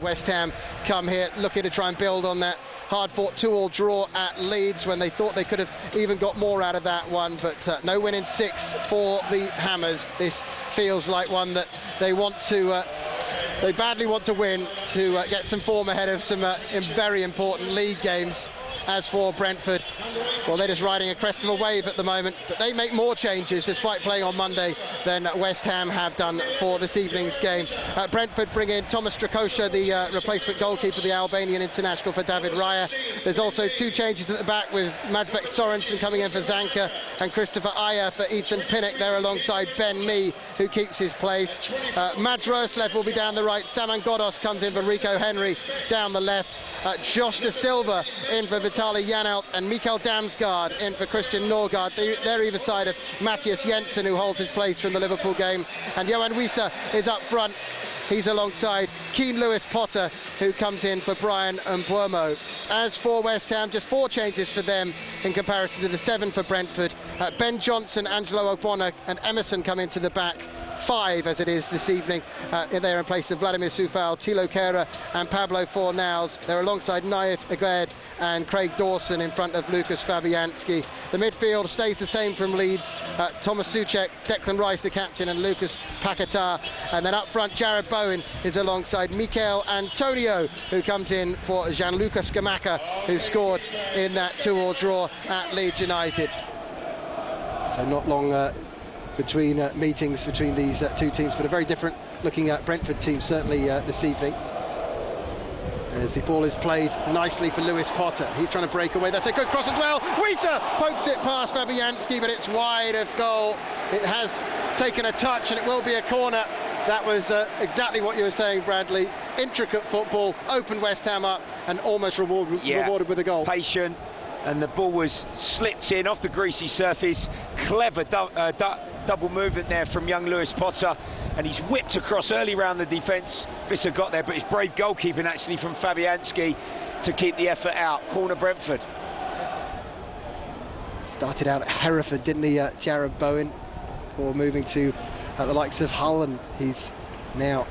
West Ham come here looking to try and build on that hard-fought 2-2 draw at Leeds when they thought they could have even got more out of that one, but no win in 6 for the Hammers. This feels like one that they want to they badly want to win to get some form ahead of some very important league games. As for Brentford, well, they're just riding a crest of a wave at the moment, but they make more changes despite playing on Monday than West Ham have done for this evening's game. Brentford bring in Thomas Strakosha, the replacement goalkeeper, the Albanian international, for David Raya. There's also 2 changes at the back, with Madsbek Sorensen coming in for Zanka and Christopher Ayer for Ethan Pinnock. They're alongside Ben Mee, who keeps his place. Mads Roerslev will be down the right. Saman Ghoddos comes in for Rico Henry down the left. Josh De Silva in for Vitaly Janelt, and Mikael Damsgaard in for Christian Norgard. They're either side of Matthias Jensen, who holds his place from the Liverpool game, and Johan Wissa is up front. He's alongside Keane Lewis Potter, who comes in for Brian Mbeumo. As for West Ham, just 4 changes for them in comparison to the 7 for Brentford. Ben Johnson, Angelo Ogbonna and Emerson come into the back. 5 as it is this evening. They're in place of Vladimir Soufal, Thilo Kehrer and Pablo Fornals. They're alongside Naif Aguerd and Craig Dawson in front of Lucas Fabianski. The midfield stays the same from Leeds. Thomas Souček, Declan Rice the captain, and Lucas Paquetá. And then up front, Jared Bowen is alongside Mikel Antonio, who comes in for Gianluca Scamacca, who scored in that 2-2 draw at Leeds United. So not long between meetings between these 2 teams, but a very different looking Brentford team certainly this evening. As the ball is played nicely for Lewis Potter, he's trying to break away. That's a good cross as well. Wissa pokes it past Fabianski, but it's wide of goal. It has taken a touch and it will be a corner. That was exactly what you were saying, Bradley. Intricate football, opened West Ham up and almost rewarded with a goal. Patient, and the ball was slipped in off the greasy surface. Clever double movement there from young Lewis Potter, and he's whipped across early round the defence. Visser got there, but it's brave goalkeeping actually from Fabianski to keep the effort out. Corner Brentford. Started out at Hereford, didn't he, Jared Bowen, before moving to the likes of Hull, and he's now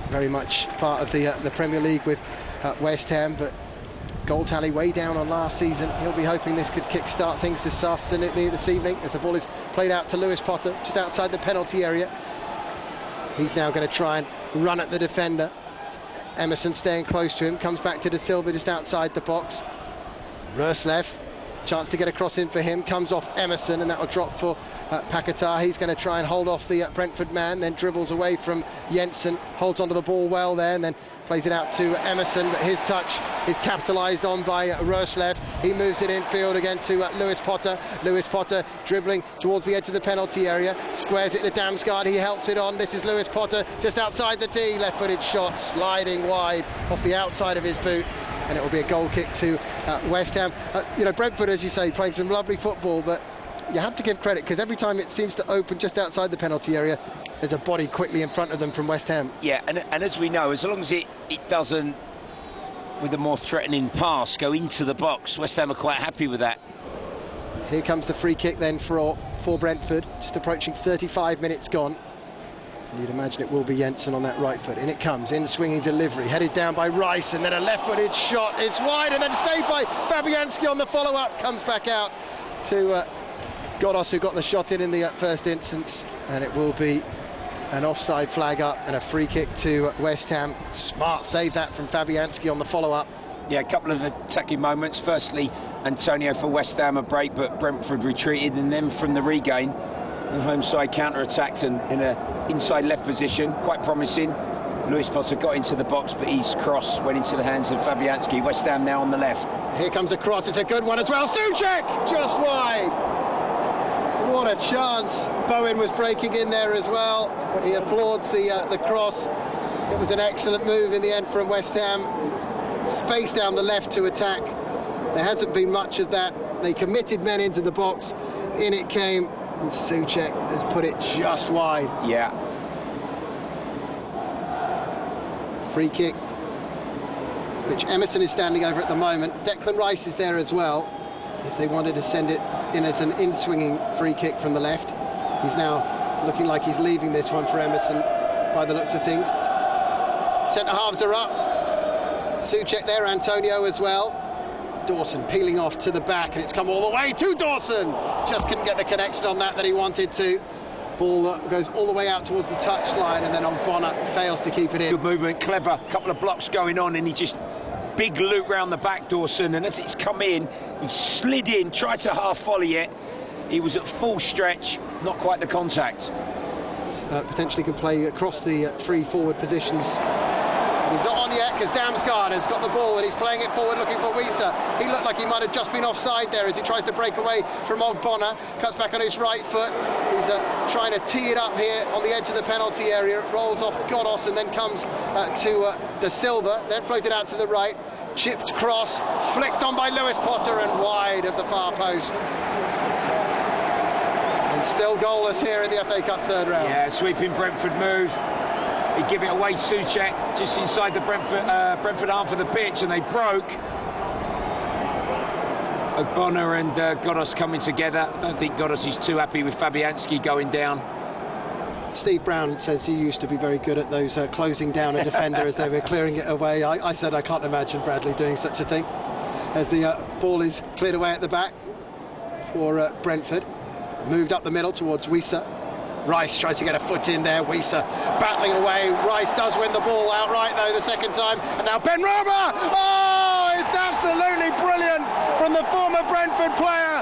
very much part of the Premier League with West Ham, but goal tally way down on last season. He'll be hoping this could kick-start things this evening, as the ball is played out to Lewis Potter, just outside the penalty area. He's now going to try and run at the defender. Emerson staying close to him, comes back to De Silva just outside the box. Roerslev, chance to get a cross in for him, comes off Emerson, and that will drop for Paquetá. He's going to try and hold off the Brentford man, then dribbles away from Jensen, holds onto the ball well there, and then plays it out to Emerson, but his touch is capitalised on by Roerslev. He moves it infield again to Lewis Potter. Lewis Potter dribbling towards the edge of the penalty area, squares it to Damsgaard. He helps it on. This is Lewis Potter just outside the D, left-footed shot, sliding wide off the outside of his boot, and it will be a goal kick to West Ham. You know, Brentford, as you say, playing some lovely football, but you have to give credit, because every time it seems to open just outside the penalty area, there's a body quickly in front of them from West Ham. Yeah, and as we know, as long as it doesn't, with a more threatening pass, go into the box, West Ham are quite happy with that. Here comes the free kick then for Brentford, just approaching 35 minutes gone. You'd imagine it will be Jensen on that right foot. In it comes, in swinging delivery, headed down by Rice, and then a left-footed shot. It's wide, and then saved by Fabianski on the follow-up. Comes back out to Ghoddos, who got the shot in the first instance, and it will be an offside flag up and a free kick to West Ham. Smart save that from Fabianski on the follow-up. Yeah, a couple of attacking moments. Firstly, Antonio for West Ham a break, but Brentford retreated, and then from the regain, the home side counter-attacked and in a inside left position, quite promising. Lewis Potter got into the box, but his cross went into the hands of Fabianski. West Ham now on the left. Here comes a cross, it's a good one as well. Souček, just wide. What a chance. Bowen was breaking in there as well. He applauds the cross. It was an excellent move in the end from West Ham. Space down the left to attack. There hasn't been much of that. They committed men into the box. In it came, and Souček has put it just wide. Yeah. Free kick, which Emerson is standing over at the moment. Declan Rice is there as well, if they wanted to send it in as an in-swinging free kick from the left. He's now looking like he's leaving this one for Emerson by the looks of things. Centre-halves are up. Souček there, Antonio as well. Dawson peeling off to the back, and it's come all the way to Dawson. Just couldn't get the connection on that he wanted to. Ball goes all the way out towards the touchline, and then Ogbonna fails to keep it in. Good movement, clever, couple of blocks going on, and he just big loop round the back, Dawson, and as it's come in, he slid in, tried to half volley it. He was at full stretch, not quite the contact. Potentially can play across the three forward positions. He's not on yet because Damsgaard has got the ball and he's playing it forward looking for Wissa. He looked like he might have just been offside there as he tries to break away from Ogbonna. Cuts back on his right foot. He's trying to tee it up here on the edge of the penalty area. It rolls off Godos and then comes to De Silva. Then floated out to the right. Chipped cross, flicked on by Lewis Potter and wide of the far post. And still goalless here in the FA Cup third round. Yeah, sweeping Brentford move. He give it away, Souček, just inside the Brentford half of the pitch, and they broke. Ogbonna and Godos coming together. I don't think Godos is too happy with Fabianski going down. Steve Brown says he used to be very good at those closing down a defender as they were clearing it away. I said I can't imagine Bradley doing such a thing. As the ball is cleared away at the back for Brentford. Moved up the middle towards Wissa. Rice tries to get a foot in there. Wissa battling away. Rice does win the ball outright though the second time, and now Benrahma. Oh, it's absolutely brilliant from the former Brentford player.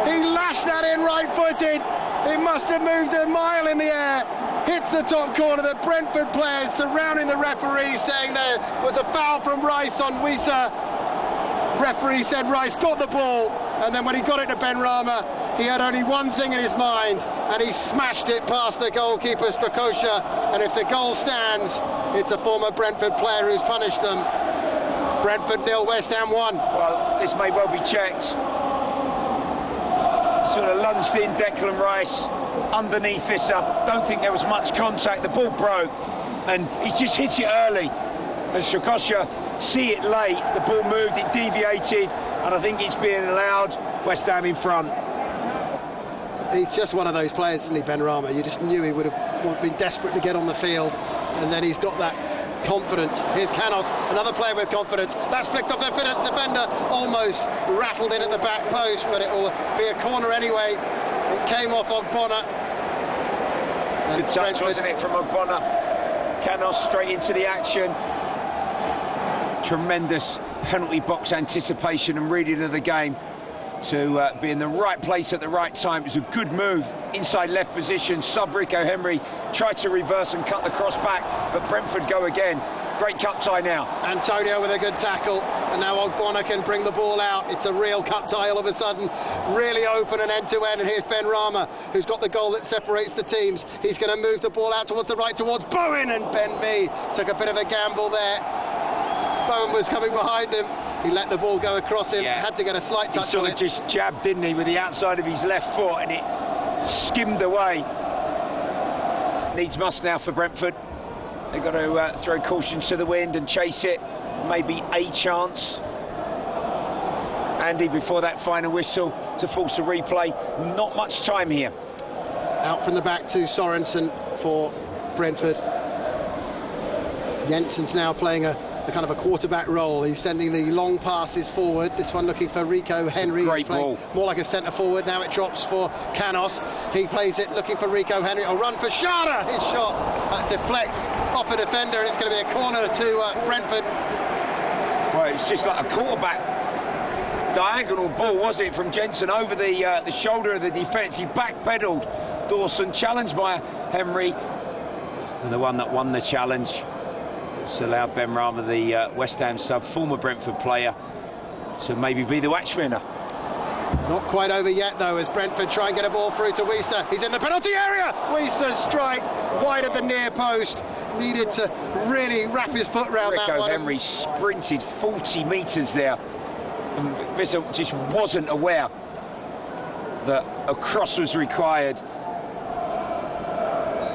He lashed that in right-footed. It must have moved a mile in the air. Hits the top corner. The Brentford players surrounding the referee, saying there was a foul from Rice on Wissa. Referee said Rice got the ball, and then when he got it to Benrahma, he had only one thing in his mind, and he smashed it past the goalkeeper Strakosha. And if the goal stands, it's a former Brentford player who's punished them. Brentford 0, West Ham 1. Well, this may well be checked. Sort of lunged in Declan Rice underneath Wissa. Don't think there was much contact. The ball broke, and he just hit it early. And Strakosha see it late. The ball moved, it deviated, and I think it's being allowed. West Ham in front. He's just one of those players, isn't he, Benrahma? You just knew he would have been desperate to get on the field, and then he's got that confidence. Here's Canos, another player with confidence. That's flicked off the defender, almost rattled in at the back post, but it will be a corner anyway. It came off Ogbonna. Good touch, wasn't it, from Ogbonna? Canos straight into the action. Tremendous penalty box anticipation and reading of the game to be in the right place at the right time. It was a good move, inside left position. Rico Henry tried to reverse and cut the cross back, but Brentford go again. Great cup tie now. Antonio with a good tackle, and now Ogbonna can bring the ball out. It's a real cup tie all of a sudden, really open and end-to-end, and here's Benrahma, who's got the goal that separates the teams. He's going to move the ball out towards the right, towards Bowen, and Ben Mee took a bit of a gamble there. Bowen was coming behind him. He let the ball go across him, had to get a slight touch on it. He sort of just jabbed, didn't he, with the outside of his left foot, and it skimmed away. Needs must now for Brentford. They've got to throw caution to the wind and chase it. Maybe a chance. Andy, before that final whistle to force a replay, not much time here. Out from the back to Sorensen for Brentford. Jensen's now playing a kind of a quarterback role. He's sending the long passes forward. This one looking for Rico Henry. Great ball. More like a centre forward. Now it drops for Canos. He plays it looking for Rico Henry. A run for Shada. His shot deflects off a defender, and it's going to be a corner to Brentford. Well, it's just like a quarterback diagonal ball, was it, from Jensen over the shoulder of the defence. He backpedalled Dawson, challenged by Henry, and the one that won the challenge. It's allowed Benrahma, the West Ham sub, former Brentford player, to maybe be the match winner. Not quite over yet, though, as Brentford try and get a ball through to Wissa. He's in the penalty area. Wissa's strike wide of the near post. Needed to really wrap his foot round that one. Rico Henry sprinted 40 metres there, and Wissa just wasn't aware that a cross was required.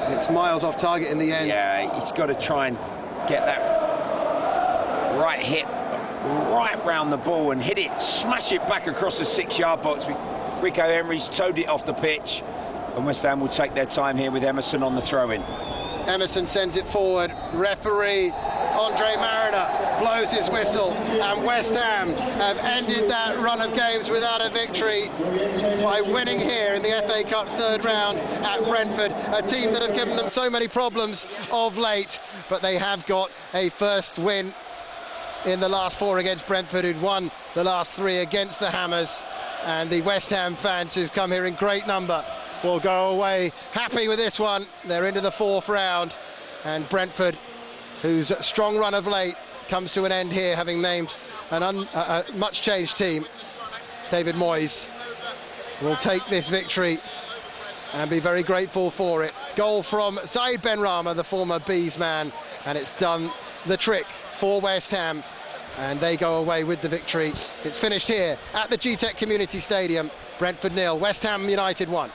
It's miles off target in the end. Yeah, he's got to try and get that right hit right round the ball and hit it, smash it back across the 6-yard box. Rico Henry's towed it off the pitch, and West Ham will take their time here with Emerson on the throw-in. Emerson sends it forward. Referee Andre Mariner blows his whistle, and West Ham have ended that run of games without a victory by winning here in the FA Cup third round at Brentford, a team that have given them so many problems of late, but they have got a first win in the last 4 against Brentford, who'd won the last 3 against the Hammers. And the West Ham fans, who've come here in great number, will go away happy with this one. They're into the 4th round, and Brentford, whose strong run of late, comes to an end here, having named a much changed team. David Moyes will take this victory and be very grateful for it. Goal from Saïd Benrahma, the former Bees man, and it's done the trick for West Ham, and they go away with the victory. It's finished here at the GTEC Community Stadium. Brentford 0, West Ham United 1.